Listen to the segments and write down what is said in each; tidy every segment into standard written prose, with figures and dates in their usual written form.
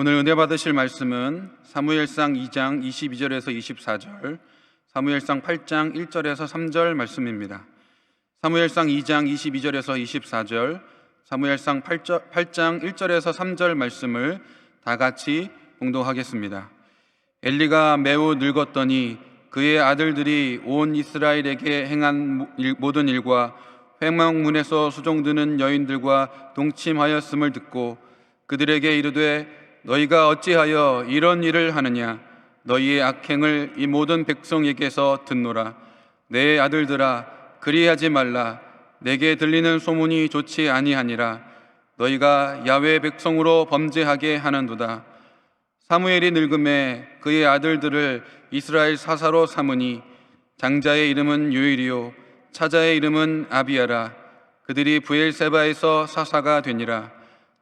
오늘 은혜 받으실 말씀은 사무엘상 2장 22절에서 24절, 사무엘상 8장 1절에서 3절 말씀입니다. 사무엘상 2장 22절에서 24절, 사무엘상 8장 1절에서 3절 말씀을 다 같이 봉독하겠습니다. 엘리가 매우 늙었더니 그의 아들들이 온 이스라엘에게 행한 모든 일과 회막문에서 수종드는 여인들과 동침하였음을 듣고 그들에게 이르되 너희가 어찌하여 이런 일을 하느냐? 너희의 악행을 이 모든 백성에게서 듣노라. 내 아들들아, 그리하지 말라. 내게 들리는 소문이 좋지 아니하니라. 너희가 야훼 백성으로 범죄하게 하는도다. 사무엘이 늙음에 그의 아들들을 이스라엘 사사로 삼으니 장자의 이름은 요엘이요 차자의 이름은 아비야라. 그들이 브엘세바에서 사사가 되니라.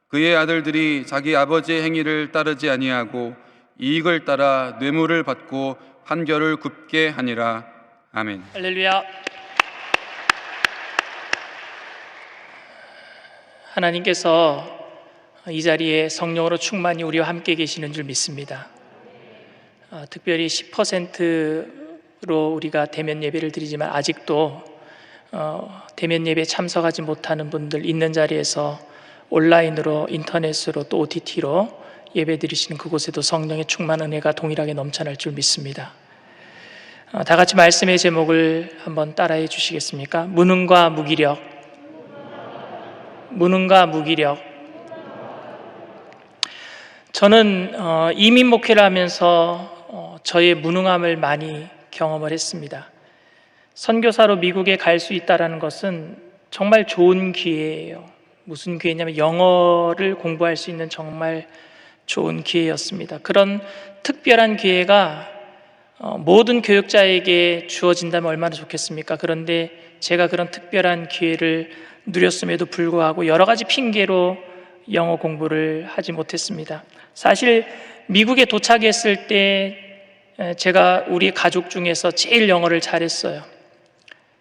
그의 아들들이 자기 아버지의 행위를 따르지 아니하고 이익을 따라 뇌물을 받고 판결을 굽게 하니라. 아멘. 할렐루야. 하나님께서 이 자리에 성령으로 충만히 우리와 함께 계시는 줄 믿습니다. 특별히 10%로 우리가 대면 예배를 드리지만 아직도 대면 예배에 참석하지 못하는 분들 있는 자리에서 온라인으로, 인터넷으로, 또 OTT로 예배 드리시는 그곳에도 성령의 충만한 은혜가 동일하게 넘쳐날 줄 믿습니다. 다 같이 말씀의 제목을 한번 따라해 주시겠습니까? 무능과 무기력. 무능과 무기력. 저는 이민 목회를 하면서 저의 무능함을 많이 경험을 했습니다. 선교사로 미국에 갈 수 있다는 것은 정말 좋은 기회예요. 무슨 기회냐면 영어를 공부할 수 있는 정말 좋은 기회였습니다. 그런 특별한 기회가 모든 교육자에게 주어진다면 얼마나 좋겠습니까? 그런데 제가 그런 특별한 기회를 누렸음에도 불구하고 여러 가지 핑계로 영어 공부를 하지 못했습니다. 사실 미국에 도착했을 때 제가 우리 가족 중에서 제일 영어를 잘했어요.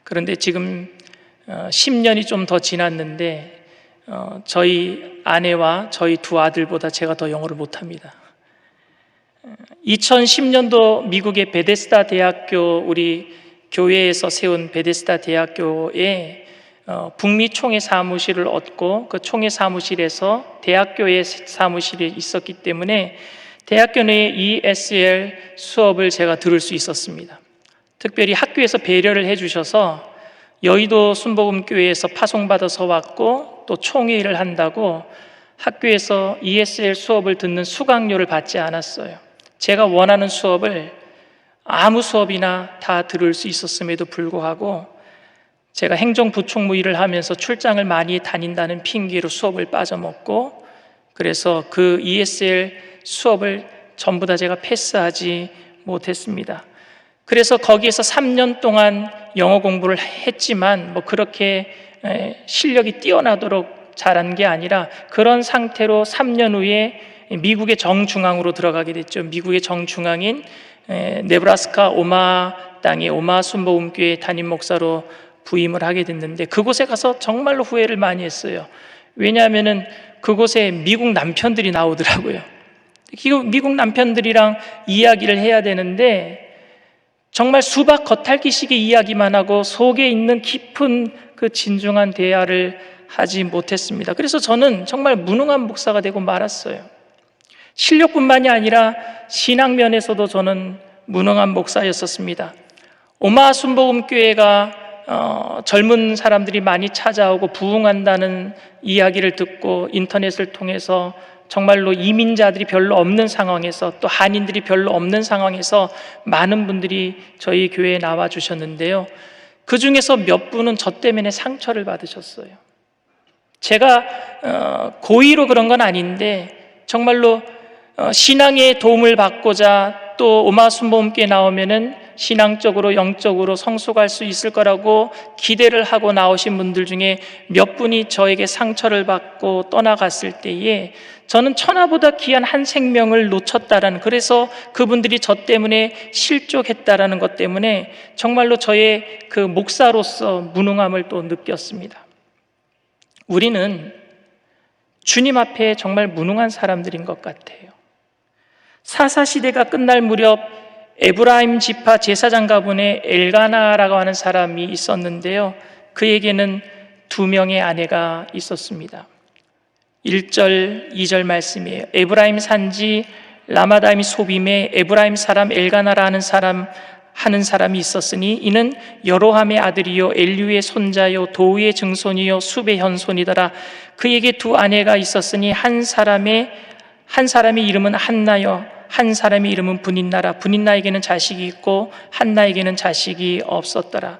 그런데 지금 10년이 좀 더 지났는데 저희 아내와 저희 두 아들보다 제가 더 영어를 못합니다. 2010년도 미국의 베데스다 대학교, 우리 교회에서 세운 베데스다 대학교에 북미 총회 사무실을 얻고 그 총회 사무실에서 대학교의 사무실이 있었기 때문에 대학교 내 ESL 수업을 제가 들을 수 있었습니다. 특별히 학교에서 배려를 해주셔서 여의도 순복음교회에서 파송받아서 왔고 또 총회를 한다고 학교에서 ESL 수업을 듣는 수강료를 받지 않았어요. 제가 원하는 수업을 아무 수업이나 다 들을 수 있었음에도 불구하고 제가 행정부총무 일을 하면서 출장을 많이 다닌다는 핑계로 수업을 빠져먹고 그래서 그 ESL 수업을 전부 다 제가 패스하지 못했습니다. 그래서 거기에서 3년 동안 영어 공부를 했지만 그렇게 실력이 뛰어나도록 잘한 게 아니라 그런 상태로 3년 후에 미국의 정중앙으로 들어가게 됐죠. 미국의 정중앙인 네브라스카 오마하 땅의 오마하 순복음교회 담임 목사로 부임을 하게 됐는데 그곳에 가서 정말로 후회를 많이 했어요. 왜냐하면은 그곳에 미국 남편들이 나오더라고요. 미국 남편들이랑 이야기를 해야 되는데 정말 수박 겉핥기식의 이야기만 하고 속에 있는 깊은 그 진중한 대화를 하지 못했습니다. 그래서 저는 정말 무능한 목사가 되고 말았어요. 실력뿐만이 아니라 신앙면에서도 저는 무능한 목사였었습니다. 오마하 순복음교회가 젊은 사람들이 많이 찾아오고 부흥한다는 이야기를 듣고 인터넷을 통해서 정말로 이민자들이 별로 없는 상황에서 또 한인들이 별로 없는 상황에서 많은 분들이 저희 교회에 나와 주셨는데요. 그 중에서 몇 분은 저 때문에 상처를 받으셨어요. 제가 고의로 그런 건 아닌데 정말로 신앙의 도움을 받고자 또 오마하 순복음교회에 나오면은 신앙적으로 영적으로 성숙할 수 있을 거라고 기대를 하고 나오신 분들 중에 몇 분이 저에게 상처를 받고 떠나갔을 때에 저는 천하보다 귀한 한 생명을 놓쳤다라는, 그래서 그분들이 저 때문에 실족했다라는 것 때문에 정말로 저의 그 목사로서 무능함을 또 느꼈습니다. 우리는 주님 앞에 정말 무능한 사람들인 것 같아요. 사사시대가 끝날 무렵 에브라임 지파 제사장 가문의 엘가나라고 하는 사람이 있었는데요, 그에게는 2명의 아내가 있었습니다. 1절, 2절 말씀이에요. 에브라임 산지 라마다임 소빔에 에브라임 사람 엘가나라 하는 사람이 있었으니 이는 여로함의 아들이요 엘류의 손자요 도우의 증손이요 숲의 현손이더라. 그에게 2 아내가 있었으니 한 사람의 이름은 한나요 한 사람의 이름은 분인나라. 분인나에게는 자식이 있고 한나에게는 자식이 없었더라.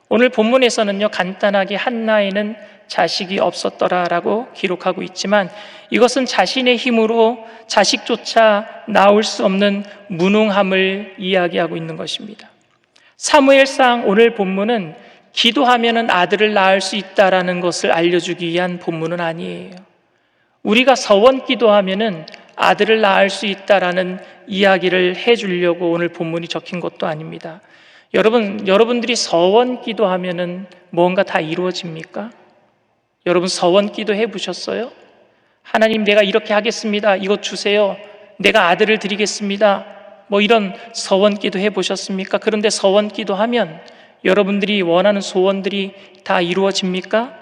오늘 본문에서는요, 간단하게 한나에는 자식이 없었더라라고 기록하고 있지만 이것은 자신의 힘으로 자식조차 낳을 수 없는 무능함을 이야기하고 있는 것입니다. 사무엘상 오늘 본문은 기도하면은 아들을 낳을 수 있다라는 것을 알려주기 위한 본문은 아니에요. 우리가 서원 기도하면은 아들을 낳을 수 있다라는 이야기를 해주려고 오늘 본문이 적힌 것도 아닙니다. 여러분들이 서원 기도하면은 뭔가 다 이루어집니까? 여러분 서원 기도 해보셨어요? 하나님, 내가 이렇게 하겠습니다. 이것 주세요. 내가 아들을 드리겠습니다. 이런 서원 기도 해보셨습니까? 그런데 서원 기도하면 여러분들이 원하는 소원들이 다 이루어집니까?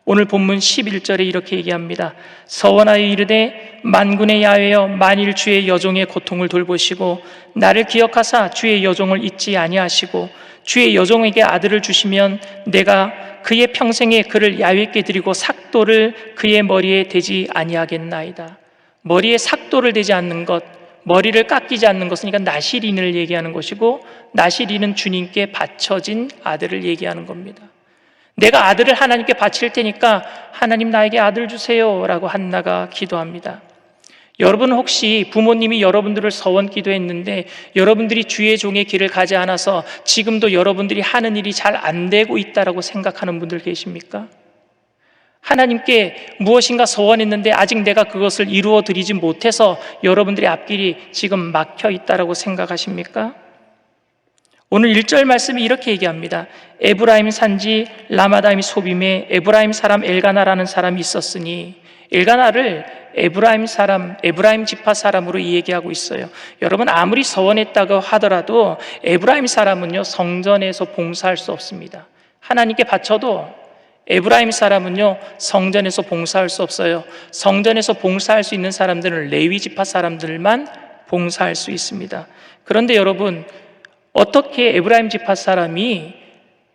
오늘 본문 11절에 이렇게 얘기합니다. 서원하여 이르되 만군의 야훼여 만일 주의 여종의 고통을 돌보시고 나를 기억하사 주의 여종을 잊지 아니하시고 주의 여종에게 아들을 주시면 내가 그의 평생에 그를 야훼께 드리고 삭도를 그의 머리에 대지 아니하겠나이다. 머리에 삭도를 대지 않는 것, 머리를 깎이지 않는 것은 그러니까 나시린을 얘기하는 것이고, 나시린은 주님께 바쳐진 아들을 얘기하는 겁니다. 내가 아들을 하나님께 바칠 테니까 하나님 나에게 아들 주세요 라고 한나가 기도합니다. 여러분 혹시 부모님이 여러분들을 서원 기도했는데 여러분들이 주의 종의 길을 가지 않아서 지금도 여러분들이 하는 일이 잘 안 되고 있다라고 생각하는 분들 계십니까? 하나님께 무엇인가 서원했는데 아직 내가 그것을 이루어 드리지 못해서 여러분들의 앞길이 지금 막혀 있다라고 생각하십니까? 오늘 1절 말씀이 이렇게 얘기합니다. 에브라임 산지 라마다임 소빔에 에브라임 사람 엘가나라는 사람이 있었으니, 엘가나를 에브라임 지파 사람으로 얘기하고 있어요. 여러분, 아무리 서원했다고 하더라도 에브라임 사람은요, 성전에서 봉사할 수 없습니다. 하나님께 바쳐도 에브라임 사람은요, 성전에서 봉사할 수 없어요. 성전에서 봉사할 수 있는 사람들은 레위 지파 사람들만 봉사할 수 있습니다. 그런데 여러분, 어떻게 에브라임 지파 사람이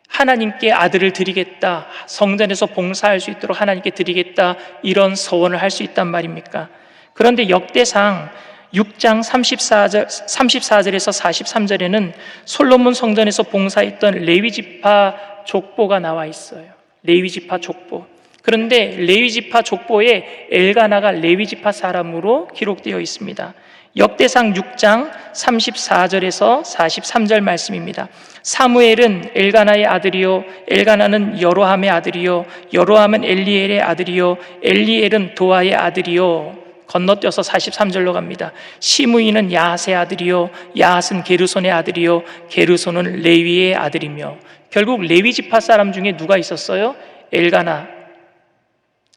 하나님께 아들을 드리겠다, 성전에서 봉사할 수 있도록 하나님께 드리겠다, 이런 서원을 할 수 있단 말입니까? 그런데 역대상 6장 34절에서 43절에는 솔로몬 성전에서 봉사했던 레위 지파 족보가 나와 있어요. 레위 지파 족보. 그런데 레위 지파 족보에 엘가나가 레위 지파 사람으로 기록되어 있습니다. 역대상 6장 34절에서 43절 말씀입니다. 사무엘은 엘가나의 아들이요 엘가나는 여로함의 아들이요 여로함은 엘리엘의 아들이요 엘리엘은 도아의 아들이요. 건너뛰어서 43절로 갑니다. 시므이는 야핫의 아들이요 야핫은 게르손의 아들이요 게르손은 레위의 아들이며. 결국 레위 지파 사람 중에 누가 있었어요? 엘가나,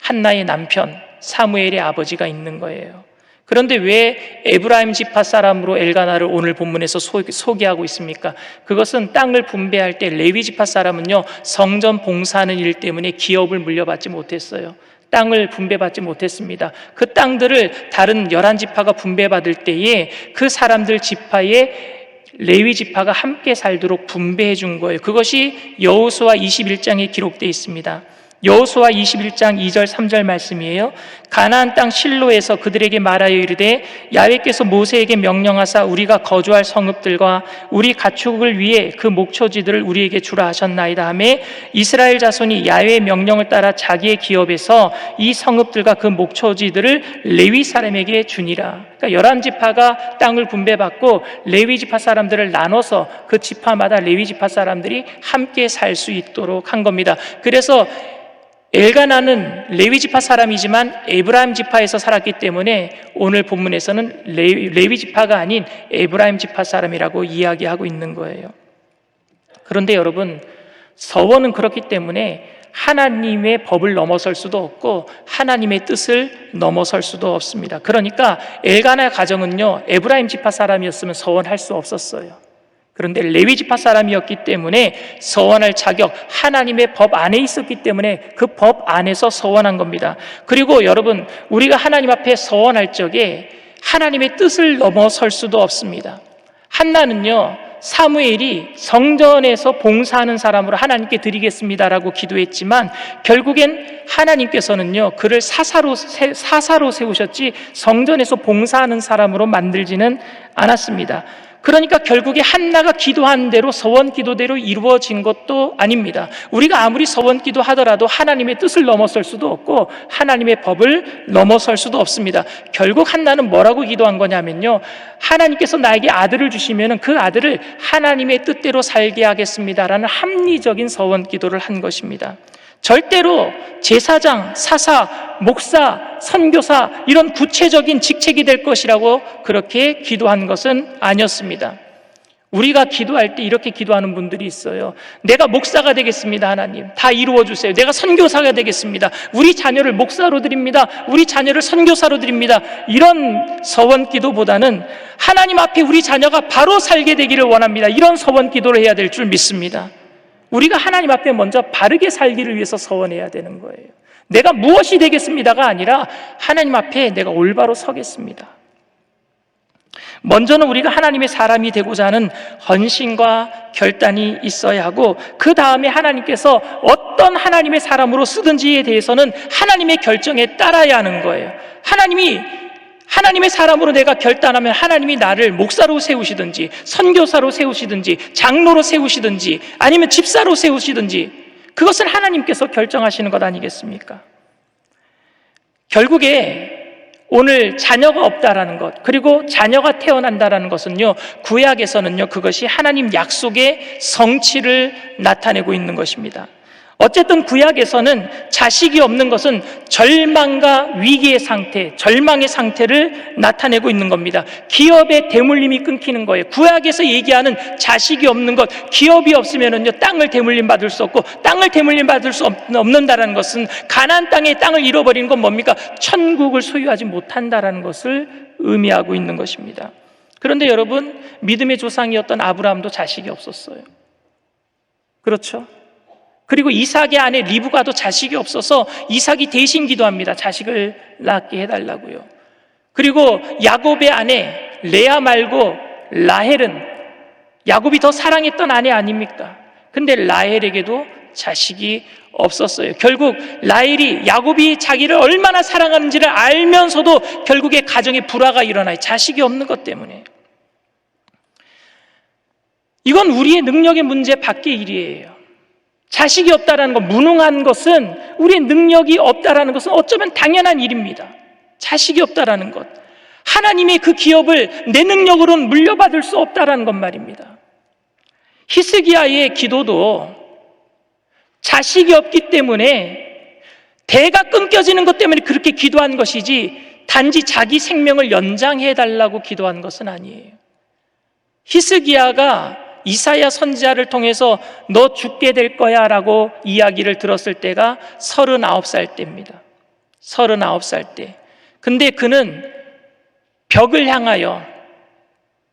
한나의 남편 사무엘의 아버지가 있는 거예요. 그런데 왜 에브라임 지파 사람으로 엘가나를 오늘 본문에서 소개하고 있습니까? 그것은 땅을 분배할 때 레위 지파 사람은요, 성전 봉사하는 일 때문에 기업을 물려받지 못했어요. 땅을 분배받지 못했습니다. 그 땅들을 다른 11지파가 분배받을 때에 그 사람들 지파에 레위 지파가 함께 살도록 분배해 준 거예요. 그것이 여호수아 21장에 기록되어 있습니다. 여호수아 21장 2절 3절 말씀이에요. 가나안 땅 실로에서 그들에게 말하여 이르되 야훼께서 모세에게 명령하사 우리가 거주할 성읍들과 우리 가축을 위해 그 목초지들을 우리에게 주라 하셨나이다 하매 이스라엘 자손이 야훼의 명령을 따라 자기의 기업에서 이 성읍들과 그 목초지들을 레위 사람에게 주니라. 그러니까 11지파가 땅을 분배받고 레위 지파 사람들을 나눠서 그 지파마다 레위 지파 사람들이 함께 살 수 있도록 한 겁니다. 그래서 엘가나는 레위 지파 사람이지만 에브라임 지파에서 살았기 때문에 오늘 본문에서는 레위 지파가 아닌 에브라임 지파 사람이라고 이야기하고 있는 거예요. 그런데 여러분, 서원은 그렇기 때문에 하나님의 법을 넘어설 수도 없고 하나님의 뜻을 넘어설 수도 없습니다. 그러니까 엘가나 가정은요, 에브라임 지파 사람이었으면 서원할 수 없었어요. 그런데 레위 지파 사람이었기 때문에 서원할 자격, 하나님의 법 안에 있었기 때문에 그 법 안에서 서원한 겁니다. 그리고 여러분, 우리가 하나님 앞에 서원할 적에 하나님의 뜻을 넘어설 수도 없습니다. 한나는요, 사무엘이 성전에서 봉사하는 사람으로 하나님께 드리겠습니다라고 기도했지만 결국엔 하나님께서는요, 그를 사사로 세우셨지 성전에서 봉사하는 사람으로 만들지는 않았습니다. 그러니까 결국에 한나가 기도한 대로 서원 기도대로 이루어진 것도 아닙니다. 우리가 아무리 서원 기도하더라도 하나님의 뜻을 넘어설 수도 없고 하나님의 법을 넘어설 수도 없습니다. 결국 한나는 뭐라고 기도한 거냐면요, 하나님께서 나에게 아들을 주시면 그 아들을 하나님의 뜻대로 살게 하겠습니다라는 합리적인 서원 기도를 한 것입니다. 절대로 제사장, 사사, 목사, 선교사 이런 구체적인 직책이 될 것이라고 그렇게 기도한 것은 아니었습니다. 우리가 기도할 때 이렇게 기도하는 분들이 있어요. 내가 목사가 되겠습니다, 하나님. 다 이루어주세요. 내가 선교사가 되겠습니다. 우리 자녀를 목사로 드립니다. 우리 자녀를 선교사로 드립니다. 이런 서원 기도보다는 하나님 앞에 우리 자녀가 바로 살게 되기를 원합니다. 이런 서원 기도를 해야 될 줄 믿습니다. 우리가 하나님 앞에 먼저 바르게 살기를 위해서 서원해야 되는 거예요. 내가 무엇이 되겠습니다가 아니라 하나님 앞에 내가 올바로 서겠습니다. 먼저는 우리가 하나님의 사람이 되고자 하는 헌신과 결단이 있어야 하고, 그 다음에 하나님께서 어떤 하나님의 사람으로 쓰든지에 대해서는 하나님의 결정에 따라야 하는 거예요. 하나님의 사람으로 내가 결단하면 하나님이 나를 목사로 세우시든지 선교사로 세우시든지 장로로 세우시든지 아니면 집사로 세우시든지 그것을 하나님께서 결정하시는 것 아니겠습니까? 결국에 오늘 자녀가 없다라는 것, 그리고 자녀가 태어난다라는 것은요, 구약에서는요, 그것이 하나님 약속의 성취를 나타내고 있는 것입니다. 어쨌든 구약에서는 자식이 없는 것은 절망과 위기의 상태, 절망의 상태를 나타내고 있는 겁니다. 기업의 대물림이 끊기는 거예요. 구약에서 얘기하는 자식이 없는 것, 기업이 없으면은요, 땅을 대물림 받을 수 없고, 땅을 대물림 받을 수 없는다라는 것은 가나안 땅의 땅을 잃어버리는 건 뭡니까? 천국을 소유하지 못한다라는 것을 의미하고 있는 것입니다. 그런데 여러분, 믿음의 조상이었던 아브라함도 자식이 없었어요. 그렇죠? 그리고 이삭의 아내 리브가도 자식이 없어서 이삭이 대신 기도합니다. 자식을 낳게 해달라고요. 그리고 야곱의 아내 레아 말고 라헬은 야곱이 더 사랑했던 아내 아닙니까? 근데 라헬에게도 자식이 없었어요. 결국 라헬이 야곱이 자기를 얼마나 사랑하는지를 알면서도 결국에 가정에 불화가 일어나요. 자식이 없는 것 때문에. 이건 우리의 능력의 문제 밖의 일이에요. 자식이 없다라는 것, 무능한 것은, 우리의 능력이 없다라는 것은 어쩌면 당연한 일입니다. 자식이 없다라는 것, 하나님의 그 기업을 내 능력으로는 물려받을 수 없다라는 것 말입니다. 히스기야의 기도도 자식이 없기 때문에, 대가 끊겨지는 것 때문에 그렇게 기도한 것이지 단지 자기 생명을 연장해달라고 기도한 것은 아니에요. 히스기야가 이사야 선지자를 통해서 너 죽게 될 거야 라고 이야기를 들었을 때가 39살 때입니다. 39살 때. 근데 그는 벽을 향하여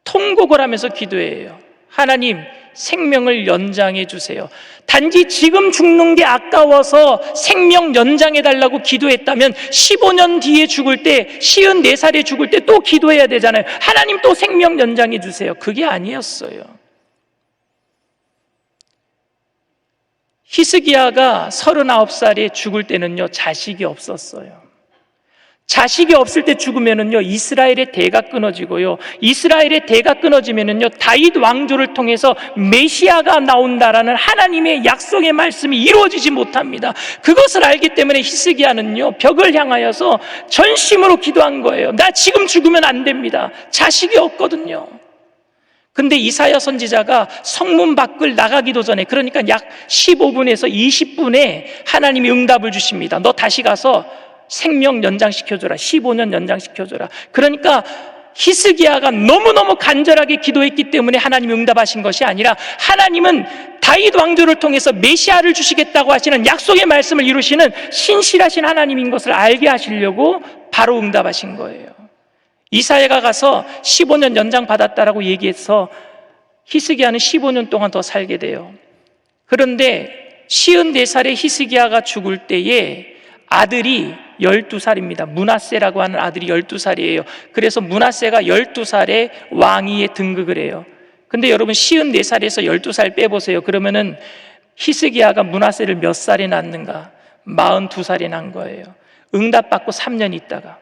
통곡을 하면서 기도해요. 하나님, 생명을 연장해 주세요. 단지 지금 죽는 게 아까워서 생명 연장해 달라고 기도했다면 15년 뒤에 죽을 때, 54살에 죽을 때 또 기도해야 되잖아요. 하나님, 또 생명 연장해 주세요. 그게 아니었어요. 히스기야가 39살에 죽을 때는요, 자식이 없었어요. 자식이 없을 때 죽으면은요, 이스라엘의 대가 끊어지고요, 이스라엘의 대가 끊어지면은요, 다윗 왕조를 통해서 메시아가 나온다라는 하나님의 약속의 말씀이 이루어지지 못합니다. 그것을 알기 때문에 히스기야는요, 벽을 향하여서 전심으로 기도한 거예요. 나 지금 죽으면 안 됩니다. 자식이 없거든요. 근데 이사야 선지자가 성문 밖을 나가기도 전에, 그러니까 약 15분에서 20분에 하나님이 응답을 주십니다. 너 다시 가서 생명 연장시켜줘라. 15년 연장시켜줘라. 그러니까 히스기야가 너무너무 간절하게 기도했기 때문에 하나님이 응답하신 것이 아니라 하나님은 다윗 왕조를 통해서 메시아를 주시겠다고 하시는 약속의 말씀을 이루시는 신실하신 하나님인 것을 알게 하시려고 바로 응답하신 거예요. 이사야가 가서 15년 연장 받았다라고 얘기해서 히스기야는 15년 동안 더 살게 돼요. 그런데 54살의 히스기야가 죽을 때에 아들이 12살입니다. 므낫세라고 하는 아들이 12살이에요. 그래서 므낫세가 12살에 왕위에 등극을 해요. 근데 여러분 54살에서 12살 빼보세요. 그러면은 히스기야가 므낫세를 몇 살에 낳는가? 42살에 낳은 거예요. 응답받고 3년 있다가.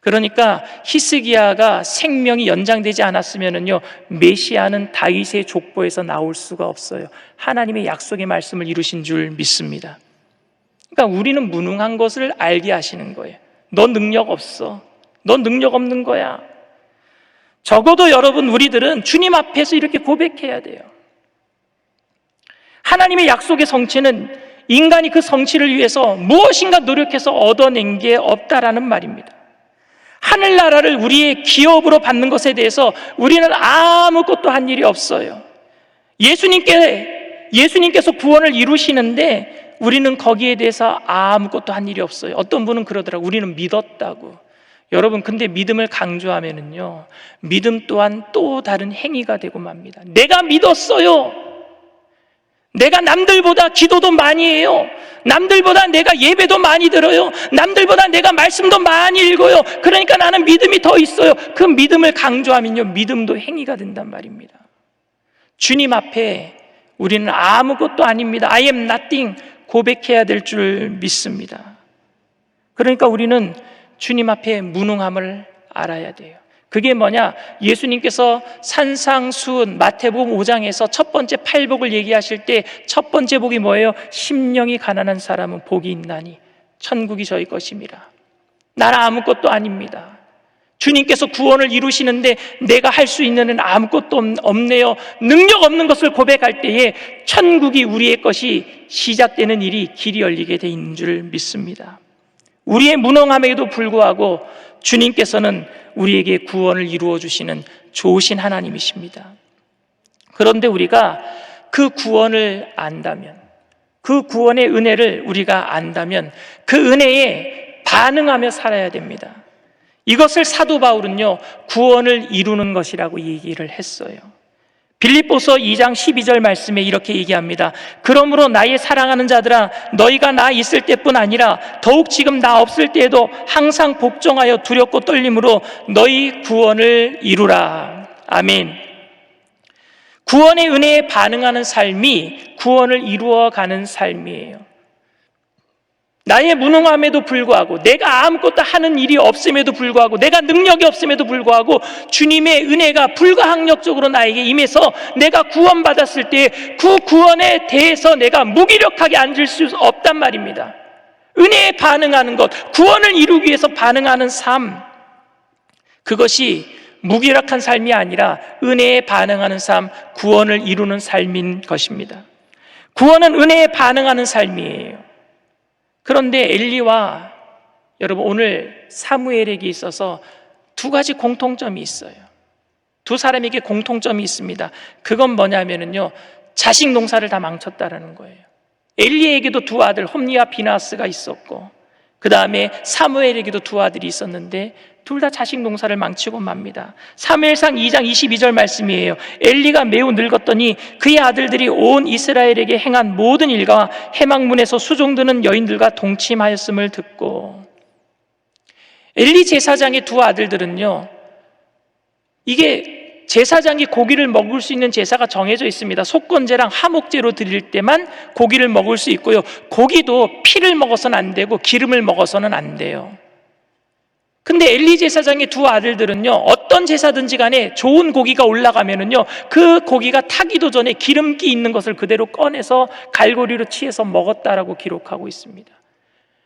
그러니까 히스기야가 생명이 연장되지 않았으면요, 메시아는 다윗의 족보에서 나올 수가 없어요. 하나님의 약속의 말씀을 이루신 줄 믿습니다. 그러니까 우리는 무능한 것을 알게 하시는 거예요. 너 능력 없어. 너 능력 없는 거야. 적어도 여러분, 우리들은 주님 앞에서 이렇게 고백해야 돼요. 하나님의 약속의 성취는 인간이 그 성취를 위해서 무엇인가 노력해서 얻어낸 게 없다라는 말입니다. 하늘나라를 우리의 기업으로 받는 것에 대해서 우리는 아무것도 한 일이 없어요. 예수님께서 구원을 이루시는데 우리는 거기에 대해서 아무것도 한 일이 없어요. 어떤 분은 그러더라고요. 우리는 믿었다고. 여러분, 근데 믿음을 강조하면은요, 믿음 또한 또 다른 행위가 되고 맙니다. 내가 믿었어요. 내가 남들보다 기도도 많이 해요. 남들보다 내가 예배도 많이 들어요. 남들보다 내가 말씀도 많이 읽어요. 그러니까 나는 믿음이 더 있어요. 그 믿음을 강조하면요, 믿음도 행위가 된단 말입니다. 주님 앞에 우리는 아무것도 아닙니다. I am nothing 고백해야 될 줄 믿습니다. 그러니까 우리는 주님 앞에 무능함을 알아야 돼요. 그게 뭐냐? 예수님께서 산상수훈 마태복음 5장에서 첫 번째 팔복을 얘기하실 때 첫 번째 복이 뭐예요? 심령이 가난한 사람은 복이 있나니 천국이 저희 것입니다. 나는 아무것도 아닙니다. 주님께서 구원을 이루시는데 내가 할 수 있는 은 아무것도 없네요. 능력 없는 것을 고백할 때에 천국이 우리의 것이 시작되는 일이 길이 열리게 돼 있는 줄 믿습니다. 우리의 무능함에도 불구하고 주님께서는 우리에게 구원을 이루어 주시는 좋으신 하나님이십니다. 그런데 우리가 그 구원을 안다면, 그 구원의 은혜를 우리가 안다면 그 은혜에 반응하며 살아야 됩니다. 이것을 사도 바울은요, 구원을 이루는 것이라고 얘기를 했어요. 빌립보서 2장 12절 말씀에 이렇게 얘기합니다. 그러므로 나의 사랑하는 자들아, 너희가 나 있을 때뿐 아니라 더욱 지금 나 없을 때에도 항상 복종하여 두렵고 떨림으로 너희 구원을 이루라. 아멘. 구원의 은혜에 반응하는 삶이 구원을 이루어가는 삶이에요. 나의 무능함에도 불구하고, 내가 아무것도 하는 일이 없음에도 불구하고, 내가 능력이 없음에도 불구하고 주님의 은혜가 불가항력적으로 나에게 임해서 내가 구원받았을 때 그 구원에 대해서 내가 무기력하게 앉을 수 없단 말입니다. 은혜에 반응하는 것, 구원을 이루기 위해서 반응하는 삶, 그것이 무기력한 삶이 아니라 은혜에 반응하는 삶, 구원을 이루는 삶인 것입니다. 구원은 은혜에 반응하는 삶이에요. 그런데 엘리와 여러분, 오늘 사무엘에게 있어서 두 가지 공통점이 있어요. 두 사람에게 공통점이 있습니다. 그건 뭐냐면요, 자식 농사를 다 망쳤다라는 거예요. 엘리에게도 두 아들 홈리와 비나스가 있었고, 그 다음에 사무엘에게도 두 아들이 있었는데 둘 다 자식 농사를 망치고 맙니다. 사무엘상 2장 22절 말씀이에요. 엘리가 매우 늙었더니 그의 아들들이 온 이스라엘에게 행한 모든 일과 해막문에서 수종드는 여인들과 동침하였음을 듣고, 엘리 제사장의 두 아들들은요, 이게 제사장이 고기를 먹을 수 있는 제사가 정해져 있습니다. 속건제랑 하목제로 드릴 때만 고기를 먹을 수 있고요, 고기도 피를 먹어서는 안 되고 기름을 먹어서는 안 돼요. 근데 엘리 제사장의 두 아들들은요, 어떤 제사든지 간에 좋은 고기가 올라가면은요, 그 고기가 타기도 전에 기름기 있는 것을 그대로 꺼내서 갈고리로 치해서 먹었다라고 기록하고 있습니다.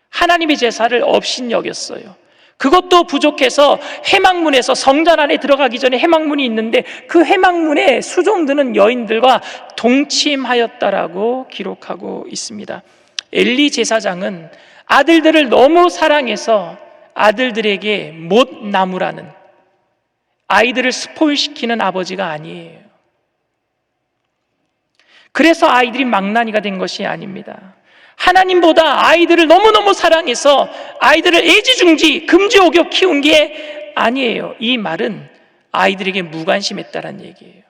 하나님의 제사를 업신여겼어요. 그것도 부족해서 해막문에서, 성전 안에 들어가기 전에 해막문이 있는데 그 해막문에 수종드는 여인들과 동침하였다라고 기록하고 있습니다. 엘리 제사장은 아들들을 너무 사랑해서 아들들에게 못 나무라는, 아이들을 스포일시키는 아버지가 아니에요. 그래서 아이들이 망나니가 된 것이 아닙니다. 하나님보다 아이들을 너무너무 사랑해서 아이들을 애지중지 금지옥욕 키운 게 아니에요. 이 말은 아이들에게 무관심했다는 얘기예요.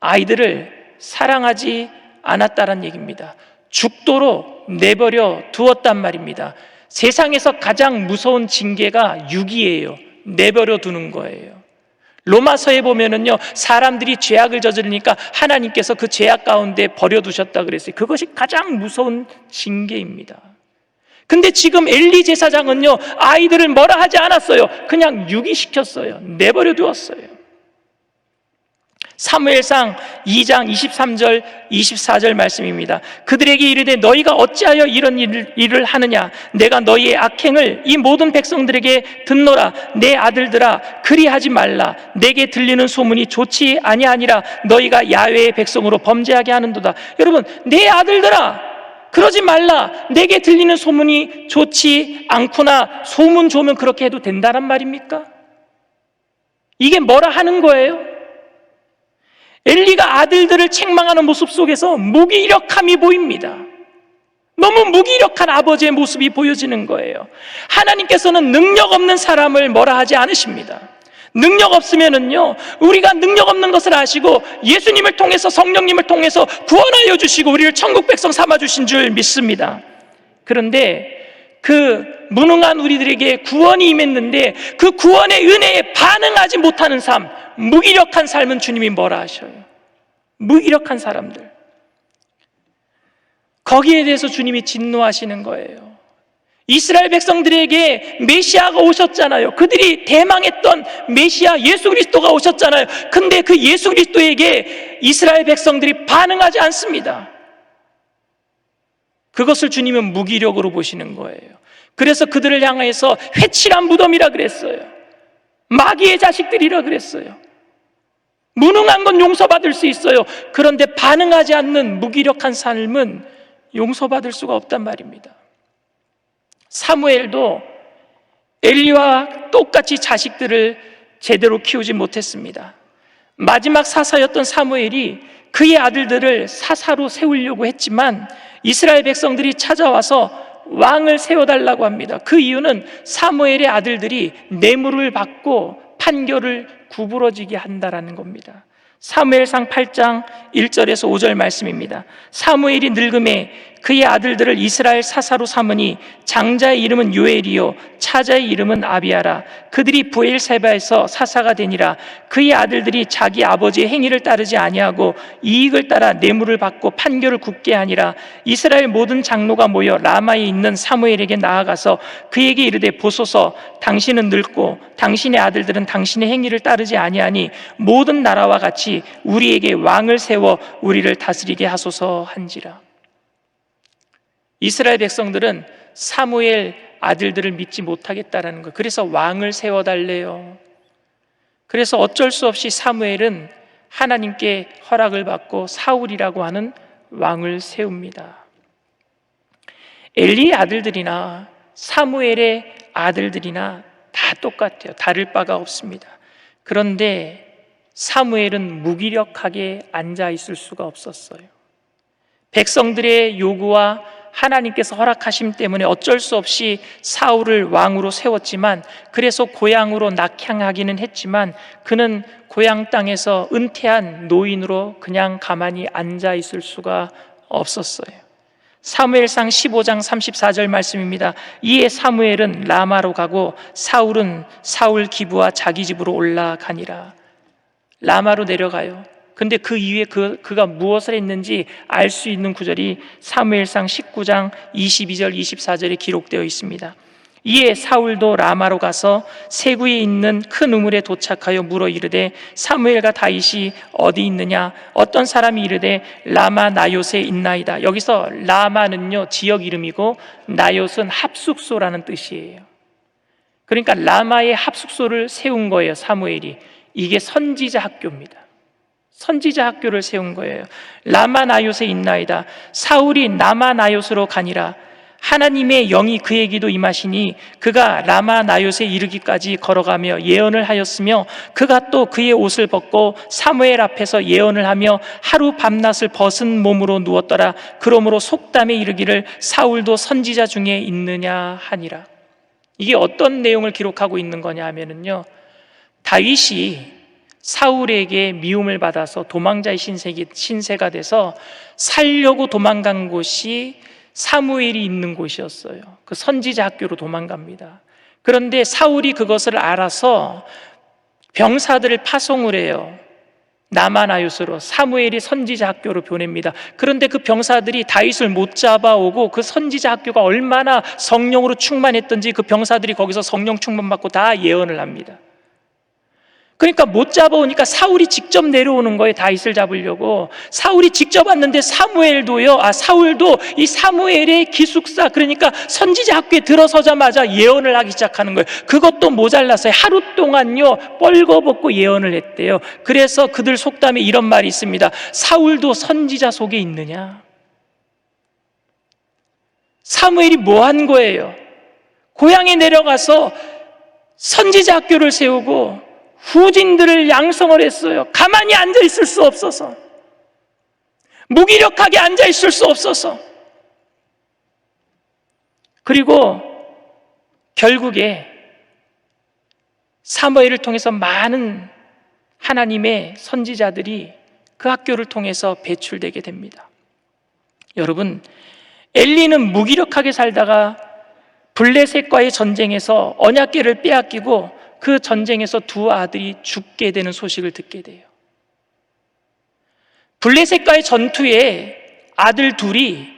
아이들을 사랑하지 않았다는 얘기입니다. 죽도록 내버려 두었단 말입니다. 세상에서 가장 무서운 징계가 유기예요. 내버려 두는 거예요. 로마서에 보면은요, 사람들이 죄악을 저지르니까 하나님께서 그 죄악 가운데 버려두셨다 그랬어요. 그것이 가장 무서운 징계입니다. 근데 지금 엘리 제사장은요, 아이들을 뭐라 하지 않았어요. 그냥 유기시켰어요. 내버려 두었어요. 사무엘상 2장 23절 24절 말씀입니다. 그들에게 이르되 너희가 어찌하여 이런 일을 하느냐, 내가 너희의 악행을 이 모든 백성들에게 듣노라. 내 아들들아, 그리하지 말라. 내게 들리는 소문이 좋지 아니하니라. 너희가 야훼의 백성으로 범죄하게 하는도다. 여러분, 내 아들들아, 그러지 말라. 내게 들리는 소문이 좋지 않구나. 소문 좋으면 그렇게 해도 된다란 말입니까? 이게 뭐라 하는 거예요? 엘리가 아들들을 책망하는 모습 속에서 무기력함이 보입니다. 너무 무기력한 아버지의 모습이 보여지는 거예요. 하나님께서는 능력 없는 사람을 뭐라 하지 않으십니다. 능력 없으면은요, 우리가 능력 없는 것을 아시고 예수님을 통해서, 성령님을 통해서 구원하여 주시고 우리를 천국 백성 삼아 주신 줄 믿습니다. 그런데 그 무능한 우리들에게 구원이 임했는데 그 구원의 은혜에 반응하지 못하는 삶, 무기력한 삶은 주님이 뭐라 하셔요? 무기력한 사람들. 거기에 대해서 주님이 진노하시는 거예요. 이스라엘 백성들에게 메시아가 오셨잖아요. 그들이 대망했던 메시아 예수 그리스도가 오셨잖아요. 근데 그 예수 그리스도에게 이스라엘 백성들이 반응하지 않습니다. 그것을 주님은 무기력으로 보시는 거예요. 그래서 그들을 향해서 회칠한 무덤이라 그랬어요. 마귀의 자식들이라 그랬어요. 무능한 건 용서받을 수 있어요. 그런데 반응하지 않는 무기력한 삶은 용서받을 수가 없단 말입니다. 사무엘도 엘리와 똑같이 자식들을 제대로 키우지 못했습니다. 마지막 사사였던 사무엘이 그의 아들들을 사사로 세우려고 했지만 이스라엘 백성들이 찾아와서 왕을 세워달라고 합니다. 그 이유는 사무엘의 아들들이 뇌물을 받고 판결을 구부러지게 한다라는 겁니다. 사무엘상 8장 1절에서 5절 말씀입니다. 사무엘이 늙음에 그의 아들들을 이스라엘 사사로 삼으니 장자의 이름은 요엘이요 차자의 이름은 아비아라. 그들이 브엘세바에서 사사가 되니라. 그의 아들들이 자기 아버지의 행위를 따르지 아니하고 이익을 따라 뇌물을 받고 판결을 굽게 하니라. 이스라엘 모든 장로가 모여 라마에 있는 사무엘에게 나아가서 그에게 이르되 보소서, 당신은 늙고 당신의 아들들은 당신의 행위를 따르지 아니하니 모든 나라와 같이 우리에게 왕을 세워 우리를 다스리게 하소서 한지라. 이스라엘 백성들은 사무엘 아들들을 믿지 못하겠다라는 거예요. 그래서 왕을 세워달래요. 그래서 어쩔 수 없이 사무엘은 하나님께 허락을 받고 사울이라고 하는 왕을 세웁니다. 엘리의 아들들이나 사무엘의 아들들이나 다 똑같아요. 다를 바가 없습니다. 그런데 사무엘은 무기력하게 앉아 있을 수가 없었어요. 백성들의 요구와 하나님께서 허락하심 때문에 어쩔 수 없이 사울을 왕으로 세웠지만, 그래서 고향으로 낙향하기는 했지만 그는 고향 땅에서 은퇴한 노인으로 그냥 가만히 앉아 있을 수가 없었어요. 사무엘상 15장 34절 말씀입니다. 이에 사무엘은 라마로 가고 사울은 사울 기브와 자기 집으로 올라가니라. 라마로 내려가요. 근데 그 이후에 그가 무엇을 했는지 알 수 있는 구절이 사무엘상 19장 22절 24절에 기록되어 있습니다. 이에 사울도 라마로 가서 세구에 있는 큰 우물에 도착하여 물어 이르되 사무엘과 다윗이 어디 있느냐? 어떤 사람이 이르되 라마 나요스에 있나이다. 여기서 라마는요 지역 이름이고 나요스는 합숙소라는 뜻이에요. 그러니까 라마의 합숙소를 세운 거예요. 사무엘이. 이게 선지자 학교입니다. 선지자 학교를 세운 거예요. 라마 나요스에 있나이다. 사울이 라마 나요스로 가니라. 하나님의 영이 그에게도 임하시니 그가 라마 나요에 이르기까지 걸어가며 예언을 하였으며 그가 또 그의 옷을 벗고 사무엘 앞에서 예언을 하며 하루 밤낮을 벗은 몸으로 누웠더라. 그러므로 속담에 이르기를 사울도 선지자 중에 있느냐 하니라. 이게 어떤 내용을 기록하고 있는 거냐 하면은요, 다윗이 사울에게 미움을 받아서 도망자의 신세가 돼서 살려고 도망간 곳이 사무엘이 있는 곳이었어요. 그 선지자 학교로 도망갑니다. 그런데 사울이 그것을 알아서 병사들을 파송을 해요. 나마나요스로 사무엘이 선지자 학교로 보냅니다. 그런데 그 병사들이 다윗을 못 잡아오고 그 선지자 학교가 얼마나 성령으로 충만했던지 그 병사들이 거기서 성령 충만받고 다 예언을 합니다. 그러니까 못 잡아오니까 사울이 직접 내려오는 거예요. 다윗을 잡으려고. 사울이 직접 왔는데 사울도 이 사무엘의 기숙사, 그러니까 선지자 학교에 들어서자마자 예언을 하기 시작하는 거예요. 그것도 모자랐어요. 하루 동안요 뻘거벗고 예언을 했대요. 그래서 그들 속담에 이런 말이 있습니다. 사울도 선지자 속에 있느냐. 사무엘이 뭐 한 거예요? 고향에 내려가서 선지자 학교를 세우고 후진들을 양성을 했어요. 가만히 앉아 있을 수 없어서, 무기력하게 앉아 있을 수 없어서. 그리고 결국에 사무엘을 통해서 많은 하나님의 선지자들이 그 학교를 통해서 배출되게 됩니다. 여러분, 엘리는 무기력하게 살다가 블레셋과의 전쟁에서 언약궤를 빼앗기고 그 전쟁에서 두 아들이 죽게 되는 소식을 듣게 돼요. 블레셋과의 전투에 아들 둘이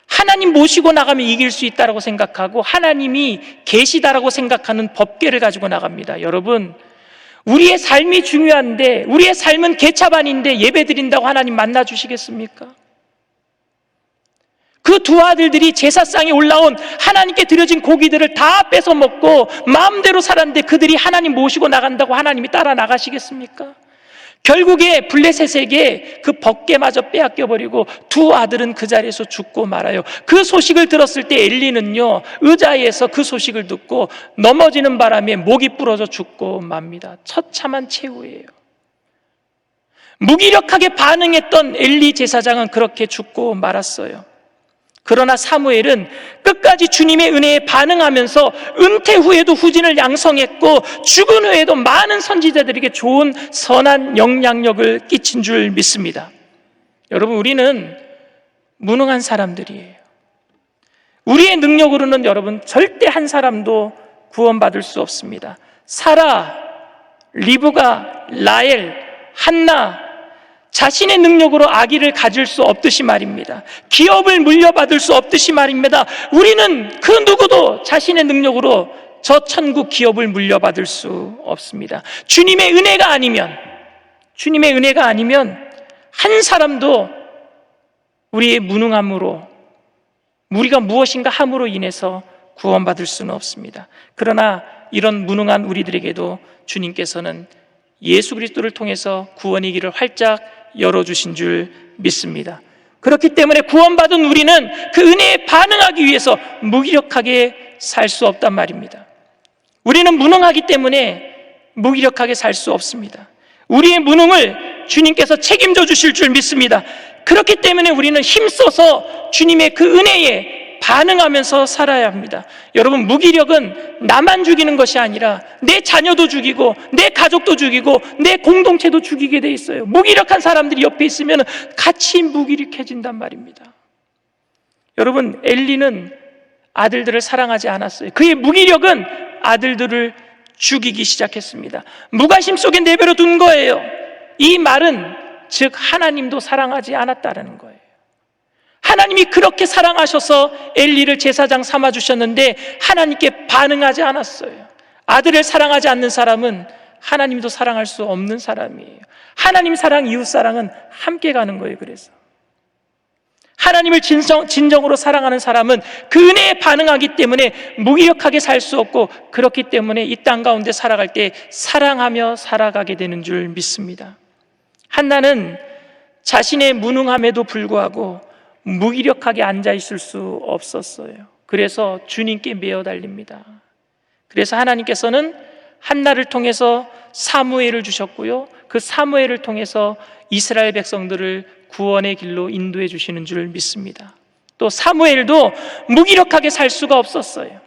하나님 모시고 나가면 이길 수 있다고 생각하고 하나님이 계시다라고 생각하는 법궤를 가지고 나갑니다. 여러분, 우리의 삶이 중요한데, 우리의 삶은 개차반인데 예배 드린다고 하나님 만나 주시겠습니까? 그 두 아들들이 제사상에 올라온 하나님께 드려진 고기들을 다 뺏어 먹고 마음대로 살았는데 그들이 하나님 모시고 나간다고 하나님이 따라 나가시겠습니까? 결국에 블레셋에게 그 법궤마저 빼앗겨버리고 두 아들은 그 자리에서 죽고 말아요. 그 소식을 들었을 때 엘리는요 의자에서 그 소식을 듣고 넘어지는 바람에 목이 부러져 죽고 맙니다. 처참한 최후예요. 무기력하게 반응했던 엘리 제사장은 그렇게 죽고 말았어요. 그러나 사무엘은 끝까지 주님의 은혜에 반응하면서 은퇴 후에도 후진을 양성했고 죽은 후에도 많은 선지자들에게 좋은 선한 영향력을 끼친 줄 믿습니다. 여러분, 우리는 무능한 사람들이에요. 우리의 능력으로는 여러분 절대 한 사람도 구원받을 수 없습니다. 사라, 리브가, 라엘, 한나, 자신의 능력으로 아기를 가질 수 없듯이 말입니다. 기업을 물려받을 수 없듯이 말입니다. 우리는 그 누구도 자신의 능력으로 저 천국 기업을 물려받을 수 없습니다. 주님의 은혜가 아니면 한 사람도 우리의 무능함으로, 우리가 무엇인가 함으로 인해서 구원받을 수는 없습니다. 그러나 이런 무능한 우리들에게도 주님께서는 예수 그리스도를 통해서 구원의 길을 활짝 열어주신 줄 믿습니다. 그렇기 때문에 구원받은 우리는 그 은혜에 반응하기 위해서 무기력하게 살 수 없단 말입니다. 우리는 무능하기 때문에 무기력하게 살 수 없습니다. 우리의 무능을 주님께서 책임져 주실 줄 믿습니다. 그렇기 때문에 우리는 힘써서 주님의 그 은혜에 반응하면서 살아야 합니다. 여러분, 무기력은 나만 죽이는 것이 아니라 내 자녀도 죽이고 내 가족도 죽이고 내 공동체도 죽이게 돼 있어요. 무기력한 사람들이 옆에 있으면 같이 무기력해진단 말입니다. 여러분, 엘리는 아들들을 사랑하지 않았어요. 그의 무기력은 아들들을 죽이기 시작했습니다. 무관심 속에 내버려 둔 거예요. 이 말은 즉 하나님도 사랑하지 않았다는 거예요. 하나님이 그렇게 사랑하셔서 엘리를 제사장 삼아주셨는데 하나님께 반응하지 않았어요. 아들을 사랑하지 않는 사람은 하나님도 사랑할 수 없는 사람이에요. 하나님 사랑, 이웃 사랑은 함께 가는 거예요. 그래서 하나님을 진정으로 사랑하는 사람은 그 은혜에 반응하기 때문에 무기력하게 살 수 없고, 그렇기 때문에 이 땅 가운데 살아갈 때 사랑하며 살아가게 되는 줄 믿습니다. 한나는 자신의 무능함에도 불구하고 무기력하게 앉아 있을 수 없었어요. 그래서 주님께 매어 달립니다. 그래서 하나님께서는 한나를 통해서 사무엘을 주셨고요, 그 사무엘을 통해서 이스라엘 백성들을 구원의 길로 인도해 주시는 줄 믿습니다. 또 사무엘도 무기력하게 살 수가 없었어요.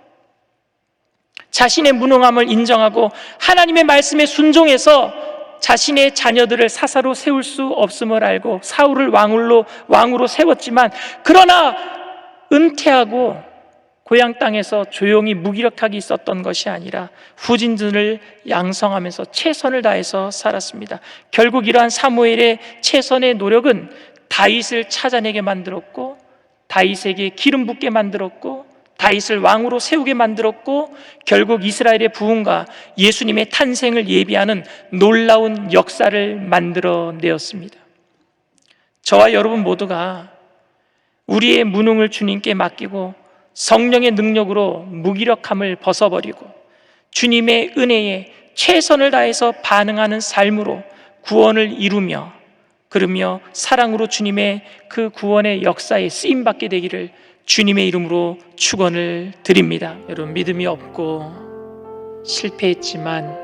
자신의 무능함을 인정하고 하나님의 말씀에 순종해서 자신의 자녀들을 사사로 세울 수 없음을 알고 사울을 왕으로 세웠지만, 그러나 은퇴하고 고향 땅에서 조용히 무기력하게 있었던 것이 아니라 후진들을 양성하면서 최선을 다해서 살았습니다. 결국 이러한 사무엘의 최선의 노력은 다윗을 찾아내게 만들었고, 다윗에게 기름 붓게 만들었고, 다윗을 왕으로 세우게 만들었고, 결국 이스라엘의 부흥과 예수님의 탄생을 예비하는 놀라운 역사를 만들어내었습니다. 저와 여러분 모두가 우리의 무능을 주님께 맡기고 성령의 능력으로 무기력함을 벗어버리고 주님의 은혜에 최선을 다해서 반응하는 삶으로 구원을 이루며, 그러며 사랑으로 주님의 그 구원의 역사에 쓰임받게 되기를 주님의 이름으로 축원을 드립니다. 여러분, 믿음이 없고 실패했지만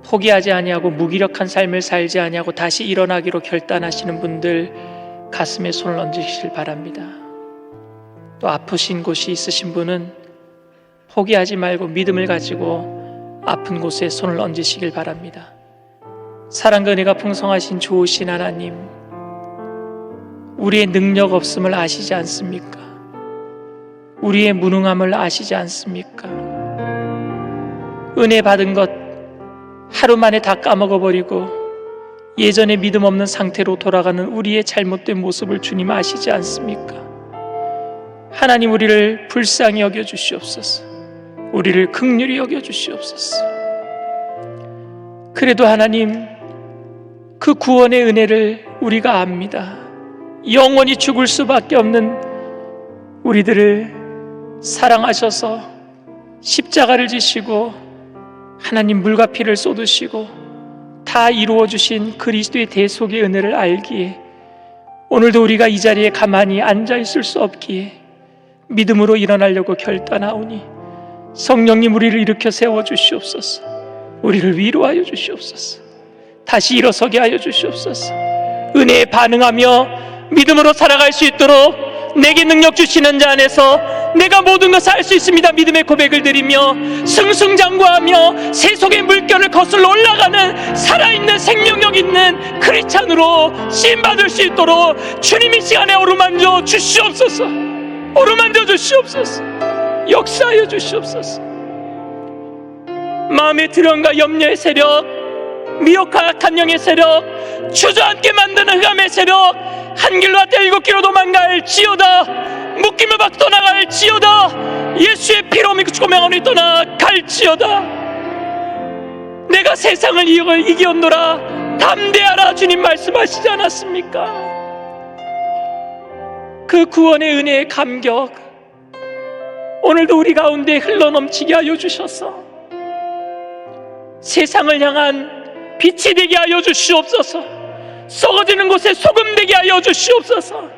포기하지 아니하고 무기력한 삶을 살지 아니하고 다시 일어나기로 결단하시는 분들 가슴에 손을 얹으시길 바랍니다. 또 아프신 곳이 있으신 분은 포기하지 말고 믿음을 가지고 아픈 곳에 손을 얹으시길 바랍니다. 사랑과 은혜가 풍성하신 좋으신 하나님, 우리의 능력 없음을 아시지 않습니까? 우리의 무능함을 아시지 않습니까? 은혜 받은 것 하루 만에 다 까먹어버리고 예전에 믿음 없는 상태로 돌아가는 우리의 잘못된 모습을 주님 아시지 않습니까? 하나님, 우리를 불쌍히 여겨주시옵소서. 우리를 긍휼히 여겨주시옵소서. 그래도 하나님, 그 구원의 은혜를 우리가 압니다. 영원히 죽을 수밖에 없는 우리들을 사랑하셔서 십자가를 지시고 하나님 물과 피를 쏟으시고 다 이루어 주신 그리스도의 대속의 은혜를 알기에 오늘도 우리가 이 자리에 가만히 앉아 있을 수 없기에 믿음으로 일어나려고 결단하오니 성령님, 우리를 일으켜 세워 주시옵소서. 우리를 위로하여 주시옵소서. 다시 일어서게 하여 주시옵소서. 은혜에 반응하며 믿음으로 살아갈 수 있도록 내게 능력 주시는 자 안에서 내가 모든 것을 할 수 있습니다. 믿음의 고백을 드리며 승승장구하며 세속의 물결을 거슬러 올라가는 살아있는 생명력 있는 크리스찬으로 쓰임받을 수 있도록 주님이 시간에 어루만져 주시옵소서. 어루만져 주시옵소서. 역사하여 주시옵소서. 마음의 두려움과 염려의 세력, 미혹과 악한 영의 세력, 주저앉게 만드는 흑암의 세력, 한 길로 왔다 일곱 길로 도망갈지어다. 묶임을 받고 떠나갈지어다. 예수의 피로 믿고 명함이 떠나갈지어다. 내가 세상을 이기었노라. 담대하라. 주님 말씀하시지 않았습니까? 그 구원의 은혜의 감격 오늘도 우리 가운데 흘러넘치게 하여 주셔서 세상을 향한 빛이 되게 하여 주시옵소서. 썩어지는 곳에 소금 되게 하여 주시옵소서.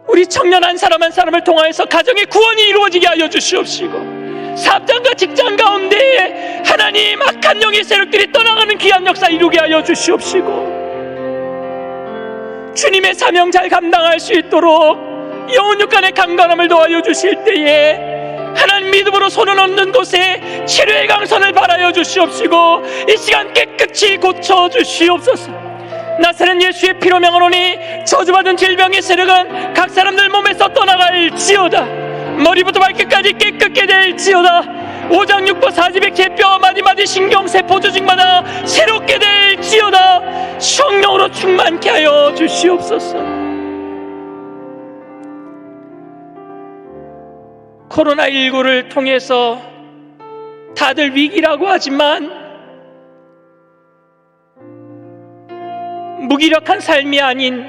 우리 청년 한 사람 한 사람을 통하여서 가정의 구원이 이루어지게 하여 주시옵시고, 사업장과 직장 가운데 하나님 악한 영의 세력들이 떠나가는 귀한 역사 이루게 하여 주시옵시고, 주님의 사명 잘 감당할 수 있도록 영혼 육간의 강건함을 도와여 주실 때에 하나님 믿음으로 손을 얹는 곳에 치료의 강선을 바라여 주시옵시고 이 시간 깨끗이 고쳐 주시옵소서. 나사렛 예수의 피로 명하노니 저주받은 질병의 세력은 각 사람들 몸에서 떠나갈지어다. 머리부터 발끝까지 깨끗게 될지어다. 오장육부 사지백 제뼈 마디마디 신경세포 조직마다 새롭게 될지어다. 성령으로 충만케 하여 주시옵소서. 코로나19를 통해서 다들 위기라고 하지만 무기력한 삶이 아닌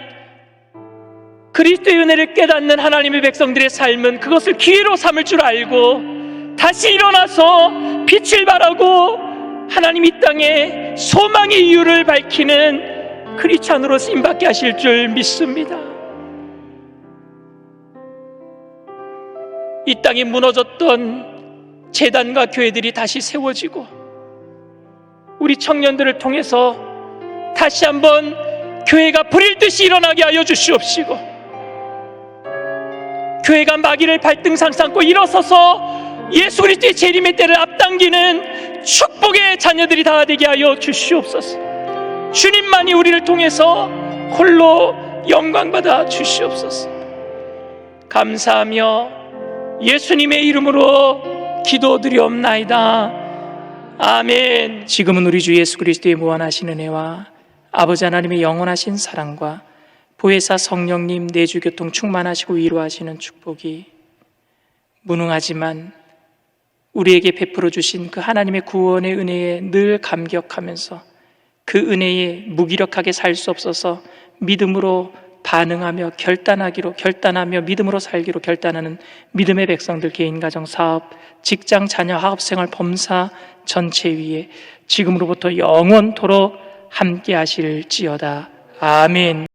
그리스도의 은혜를 깨닫는 하나님의 백성들의 삶은 그것을 기회로 삼을 줄 알고 다시 일어나서 빛을 발하고 하나님 이 땅에 소망의 이유를 밝히는 크리스찬으로 쓰임받게 하실 줄 믿습니다. 이 땅에 무너졌던 재단과 교회들이 다시 세워지고 우리 청년들을 통해서 다시 한번 교회가 불일 듯이 일어나게 하여 주시옵시고, 교회가 마귀를 발등상 삼고 일어서서 예수 그리스도의 재림의 때를 앞당기는 축복의 자녀들이 다 되게 하여 주시옵소서. 주님만이 우리를 통해서 홀로 영광받아 주시옵소서. 감사하며 예수님의 이름으로 기도드리옵나이다. 아멘. 지금은 우리 주 예수 그리스도의 무한하신 은혜와 아버지 하나님의 영원하신 사랑과 보혜사 성령님 내주교통 충만하시고 위로하시는 축복이 무능하지만 우리에게 베풀어 주신 그 하나님의 구원의 은혜에 늘 감격하면서 그 은혜에 무기력하게 살 수 없어서 믿음으로 반응하며 결단하며 믿음으로 살기로 결단하는 믿음의 백성들, 개인, 가정, 사업, 직장, 자녀, 학업생활, 범사 전체 위에 지금으로부터 영원토록 함께 하실지어다. 아멘.